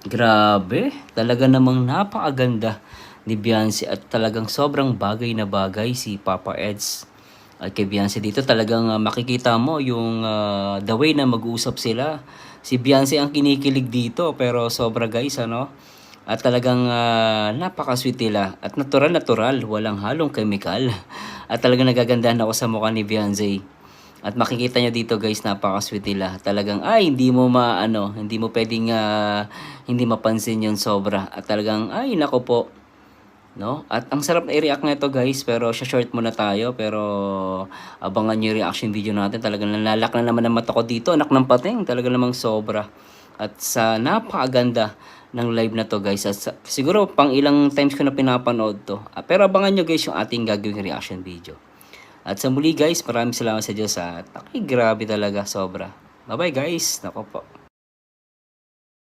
Grabe, talaga namang napakaganda ni Beyonce at talagang sobrang bagay na bagay si Papa Eds. At kay Beyonce dito talagang makikita mo yung the way na mag-uusap sila. Si Beyonce ang kinikilig dito pero sobra guys ano. At talagang napaka-sweet nila at natural-natural, walang halong chemical. At talagang nagagandahan ako sa mukha ni Beyonce. At makikita nyo dito guys, napaka-sweet nila. Talagang ay hindi mo maano, hindi mo pwedeng hindi mapansin yung sobra. At talagang ay nako po, no? At ang sarap na i-react nito guys, pero short muna tayo. Pero abangan nyo yung reaction video natin. Talagang nalalak na naman ang mata ko dito, anak ng pating. Talaga namang sobra. At sa napakaganda ng live na to guys. At siguro pang ilang times ko na pinapanood to. Pero abangan nyo guys yung ating gagawing reaction video. At sa muli guys, maraming salamat sa Diyos at grabe talaga, sobra. Bye bye guys. Nako po.